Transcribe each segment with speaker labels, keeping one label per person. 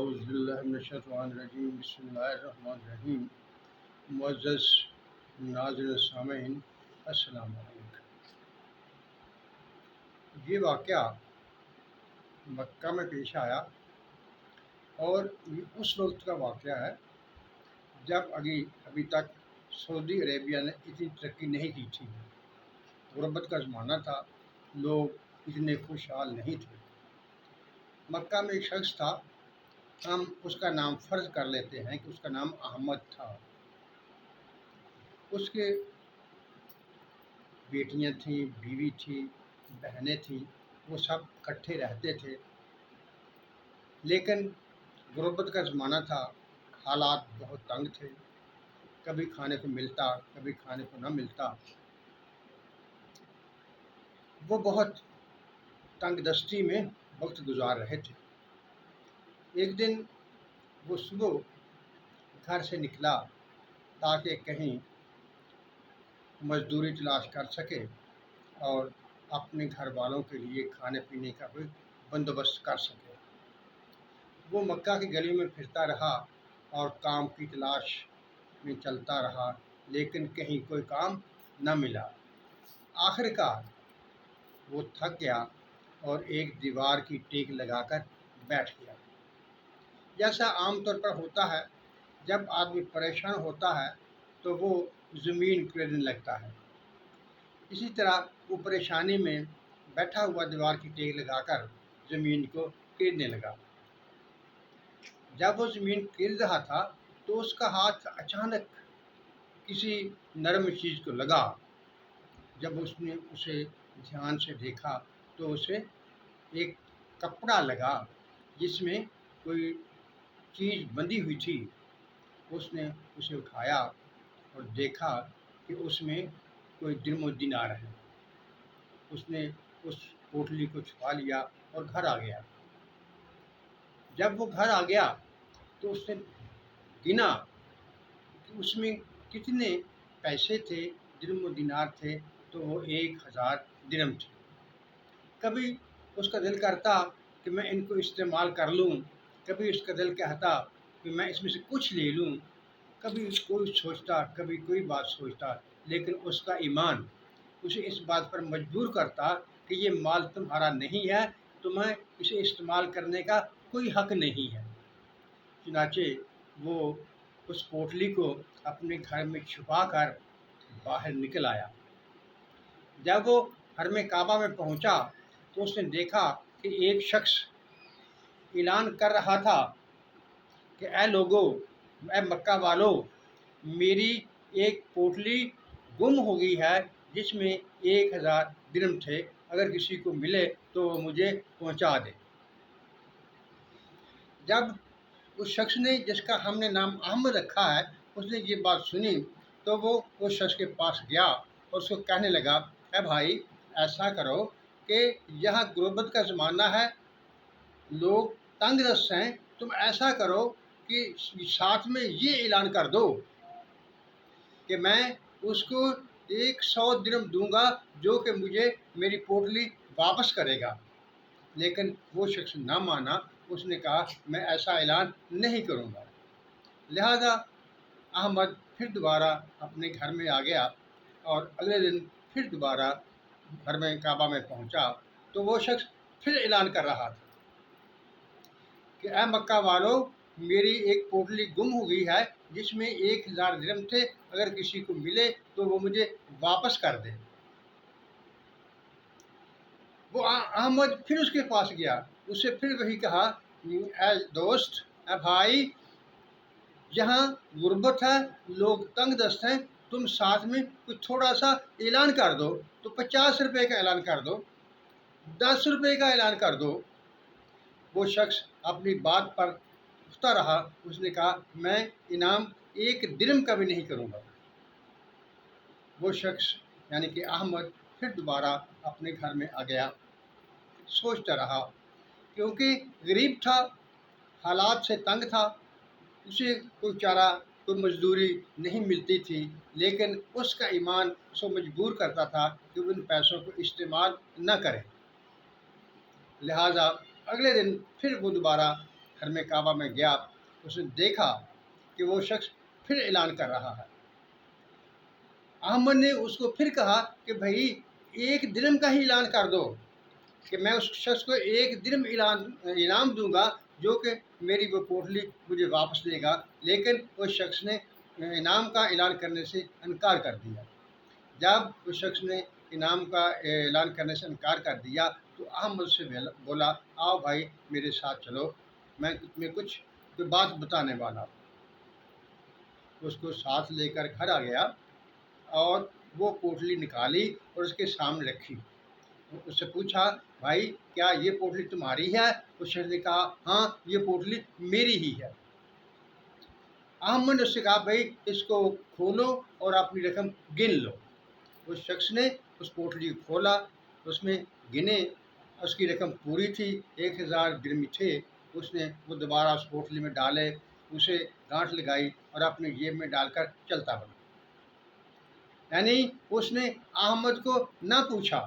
Speaker 1: اعوذ باللہ من الشیطان الرجیم بسم اللہ الرحمن الرحیم۔ معزز ناظرین سامعین، السلام علیکم۔ یہ واقعہ مکہ میں پیش آیا اور یہ اس وقت کا واقعہ ہے جب ابھی تک سعودی عربیہ نے اتنی ترقی نہیں کی تھی۔ غربت کا زمانہ تھا، لوگ اتنے خوشحال نہیں تھے۔ مکہ میں ایک شخص تھا، ہم اس کا نام فرض کر لیتے ہیں کہ اس کا نام احمد تھا۔ اس کے بیٹیاں تھیں، بیوی تھی، بہنیں تھیں، وہ سب اکٹھے رہتے تھے، لیکن غربت کا زمانہ تھا، حالات بہت تنگ تھے، کبھی کھانے کو ملتا، کبھی کھانے کو نہ ملتا۔ وہ بہت تنگ دستی میں وقت گزار رہے تھے۔ ایک دن وہ صبح گھر سے نکلا تاکہ کہیں مزدوری تلاش کر سکے اور اپنے گھر والوں کے لیے کھانے پینے کا بھی بندوبست کر سکے۔ وہ مکہ کی گلی میں پھرتا رہا اور کام کی تلاش میں چلتا رہا، لیکن کہیں کوئی کام نہ ملا۔ آخر کار وہ تھک گیا اور ایک دیوار کی ٹیک لگا کر بیٹھ گیا۔ جیسا عام طور پر ہوتا ہے، جب آدمی پریشان ہوتا ہے تو وہ زمین کوڑنے لگتا ہے۔ اسی طرح وہ پریشانی میں بیٹھا ہوا دیوار کی ٹیک لگا کر زمین کو کوڑنے لگا۔ جب وہ زمین کوڑ رہا تھا تو اس کا ہاتھ اچانک کسی نرم چیز کو لگا۔ جب اس نے اسے دھیان سے دیکھا تو اسے ایک کپڑا لگا جس میں کوئی چیز بندھی ہوئی تھی۔ اس نے اسے اٹھایا اور دیکھا کہ اس میں کوئی درم و دینار ہے۔ اس نے اس پوٹلی کو چھپا لیا اور گھر آ گیا۔ جب وہ گھر آ گیا تو اس نے گنا کہ اس میں کتنے پیسے تھے، درم و دینار تھے، تو وہ 1000 درم تھے۔ کبھی اس کا دل کرتا کہ میں ان کو استعمال کر لوں، کبھی اس کا دل کہتا کہ میں اس میں سے کچھ لے لوں، کبھی کوئی سوچتا، کبھی کوئی بات سوچتا، لیکن اس کا ایمان اسے اس بات پر مجبور کرتا کہ یہ مال تمہارا نہیں ہے، تمہیں اسے استعمال کرنے کا کوئی حق نہیں ہے۔ چنانچہ وہ اس پوٹلی کو اپنے گھر میں چھپا کر باہر نکل آیا۔ جب وہ حرم کعبہ میں پہنچا تو اس نے دیکھا کہ ایک شخص اعلان کر رہا تھا کہ اے لوگو، اے مکہ والو، میری ایک پوٹلی گم ہو گئی ہے جس میں 1000 درم تھے، اگر کسی کو ملے تو وہ مجھے پہنچا دے۔ جب اس شخص نے، جس کا ہم نے نام احمد رکھا ہے، اس نے یہ بات سنی تو وہ اس شخص کے پاس گیا اور اس کو کہنے لگا، اے بھائی، ایسا کرو کہ یہاں غربت کا زمانہ ہے، لوگ تنگ دست ہیں، تم ایسا کرو کہ ساتھ میں یہ اعلان کر دو کہ میں اس کو 100 درم دوں گا جو کہ مجھے میری پوٹلی واپس کرے گا۔ لیکن وہ شخص نہ مانا، اس نے کہا میں ایسا اعلان نہیں کروں گا۔ لہذا احمد پھر دوبارہ اپنے گھر میں آ گیا اور اگلے دن پھر دوبارہ گھر میں کعبہ میں پہنچا تو وہ شخص پھر اعلان کر رہا تھا کہ اے مکہ والو، میری ایک پوٹلی گم ہو گئی ہے جس میں 1000 درم تھے، اگر کسی کو ملے تو وہ مجھے واپس کر دے۔ وہ احمد پھر اس کے پاس گیا، اسے پھر وہی کہا، اے دوست، اے بھائی، یہاں غربت ہے، لوگ تنگ دست ہیں، تم ساتھ میں کچھ تھوڑا سا اعلان کر دو، تو 50 روپے کا اعلان کر دو، 10 روپے کا اعلان کر دو۔ وہ شخص اپنی بات پر پختہ رہا، اس نے کہا میں انعام 1 درم کا بھی نہیں کروں گا۔ وہ شخص یعنی کہ احمد پھر دوبارہ اپنے گھر میں آ گیا، سوچتا رہا، کیونکہ غریب تھا، حالات سے تنگ تھا، اسے کوئی چارہ، کوئی مزدوری نہیں ملتی تھی، لیکن اس کا ایمان اس کو مجبور کرتا تھا کہ وہ ان پیسوں کو استعمال نہ کرے۔ لہٰذا اگلے دن پھر وہ دوبارہ حرم کعبہ میں گیا، اس نے دیکھا کہ وہ شخص پھر اعلان کر رہا ہے۔ احمد نے اس کو پھر کہا کہ بھائی ایک درہم کا ہی اعلان کر دو، کہ میں اس شخص کو ایک درہم انعام دوں گا جو کہ میری وہ پوٹلی مجھے واپس دے گا، لیکن اس شخص نے انعام کا اعلان کرنے سے انکار کر دیا۔ جب اس شخص نے انعام کا اعلان کرنے سے انکار کر دیا تو احمد سے بولا آؤ بھائی میرے ساتھ چلو، میں تمہیں کچھ بات بتانے والا ہوں۔ اس کو ساتھ لے کر گھر آ گیا اور وہ پوٹلی نکالی اور اس کے سامنے رکھی۔ اس سے پوچھا بھائی کیا یہ پوٹلی تمہاری ہے؟ اس شخص نے کہا ہاں یہ پوٹلی میری ہی ہے۔ احمد نے اس سے کہا بھائی اس کو کھولو اور اپنی رقم گن لو۔ اس شخص نے اس پوٹلی کو کھولا، اس میں گنے، اس کی رقم پوری تھی، 1000 درہم تھے۔ اس نے وہ دوبارہ اس پوٹلی میں ڈالے، اسے گانٹھ لگائی اور اپنے جیب میں ڈال کر چلتا بنا۔ یعنی اس نے احمد کو نہ پوچھا،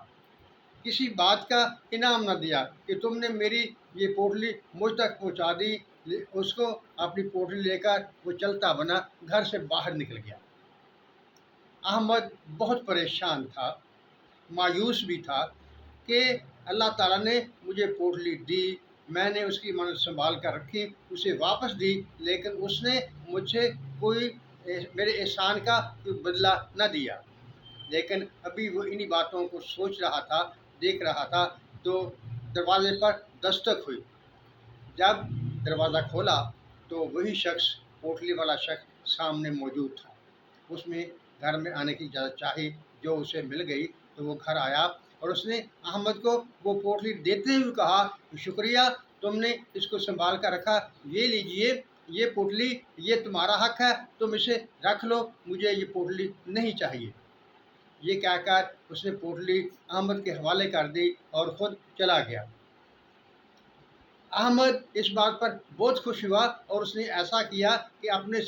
Speaker 1: کسی بات کا انعام نہ دیا کہ تم نے میری یہ پوٹلی مجھ تک پہنچا دی۔ اس کو اپنی پوٹلی لے کر وہ چلتا بنا گھر سے باہر نکل گیا۔ احمد بہت پریشان تھا، مایوس بھی تھا کہ اللہ تعالیٰ نے مجھے پوٹلی دی، میں نے اس کی امانت سنبھال کر رکھی، اسے واپس دی، لیکن اس نے مجھ سے کوئی میرے احسان کا کوئی بدلہ نہ دیا۔ لیکن ابھی وہ انہی باتوں کو سوچ رہا تھا، دیکھ رہا تھا، تو دروازے پر دستک ہوئی۔ جب دروازہ کھولا تو وہی شخص، پوٹلی والا شخص سامنے موجود تھا۔ اس میں گھر میں آنے کی اجازت چاہی، جو اسے مل گئی تو وہ گھر آیا اور اس نے احمد کو وہ پوٹلی دیتے ہوئے کہا شکریہ، تم نے اس کو سنبھال کر رکھا، یہ لیجئے یہ پوٹلی، یہ تمہارا حق ہے، تم اسے رکھ لو، مجھے یہ پوٹلی نہیں چاہیے۔ یہ کہہ کر اس نے پوٹلی احمد کے حوالے کر دی اور خود چلا گیا۔ احمد اس بات پر بہت خوش ہوا اور اس نے ایسا کیا کہ اپنے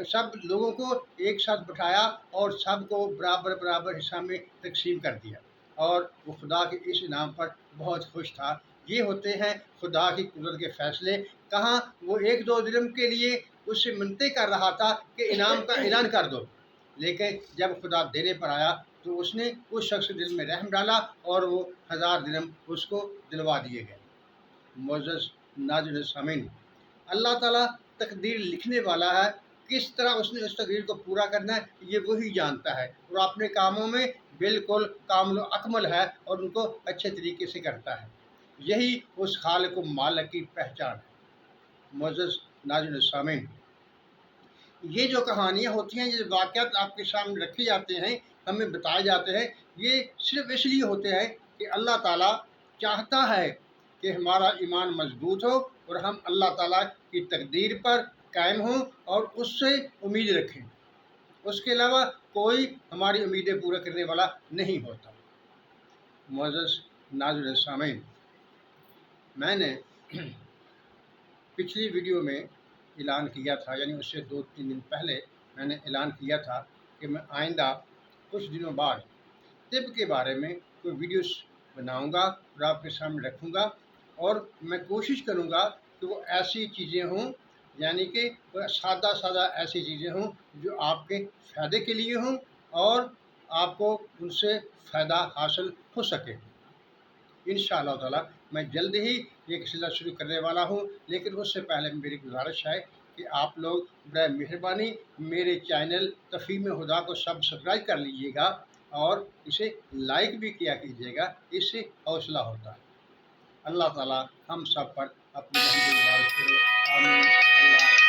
Speaker 1: سب لوگوں کو ایک ساتھ بٹھایا اور سب کو برابر برابر حصہ میں تقسیم کر دیا، اور وہ خدا کے اس انعام پر بہت خوش تھا۔ یہ ہوتے ہیں خدا کی قدرت کے فیصلے۔ کہاں وہ 1-2 درہم کے لیے اس سے منتیں کر رہا تھا کہ انعام کا اعلان کر دو، لیکن جب خدا دینے پر آیا تو اس نے اس شخص کے دل میں رحم ڈالا اور وہ 1000 درہم اس کو دلوا دیے گئے۔ معزز ناظرین سامعین، اللہ تعالیٰ تقدیر لکھنے والا ہے، کس طرح اس نے اس تقدیر کو پورا کرنا ہے یہ وہی جانتا ہے، اور اپنے کاموں میں بالکل کامل و اکمل ہے اور ان کو اچھے طریقے سے کرتا ہے۔ یہی اس خالق و مالک کی پہچان ہے۔ معزز ناظرین سامعین، یہ جو کہانیاں ہوتی ہیں، یہ واقعات آپ کے سامنے رکھے جاتے ہیں، ہمیں بتائے جاتے ہیں، یہ صرف اس لیے ہوتے ہیں کہ اللہ تعالیٰ چاہتا ہے کہ ہمارا ایمان مضبوط ہو اور ہم اللہ تعالیٰ کی تقدیر پر قائم ہوں اور اس سے امید رکھیں۔ اس کے علاوہ کوئی ہماری امیدیں پورا کرنے والا نہیں ہوتا۔ معزز ناظرین سامعین، میں نے پچھلی ویڈیو میں اعلان کیا تھا، یعنی اس سے 2-3 دن پہلے میں نے اعلان کیا تھا کہ میں آئندہ کچھ دنوں بعد طب کے بارے میں کوئی ویڈیوز بناؤں گا اور آپ کے سامنے رکھوں گا، اور میں کوشش کروں گا کہ وہ ایسی چیزیں ہوں، یعنی کہ سادہ ایسی چیزیں ہوں جو آپ کے فائدے کے لیے ہوں اور آپ کو ان سے فائدہ حاصل ہو سکے۔ انشاءاللہ تعالیٰ میں جلد ہی یہ سلسلہ شروع کرنے والا ہوں، لیکن اس سے پہلے میری گزارش ہے کہ آپ لوگ برائے مہربانی میرے چینل تفہیم خدا کو سبسکرائب کر لیجیے گا اور اسے لائک بھی کیا کیجیے گا، اس سے حوصلہ ہوتا ہے۔ اللہ تعالیٰ ہم سب پر اپنی رحمت و بارش کرے، آمین۔ اللہ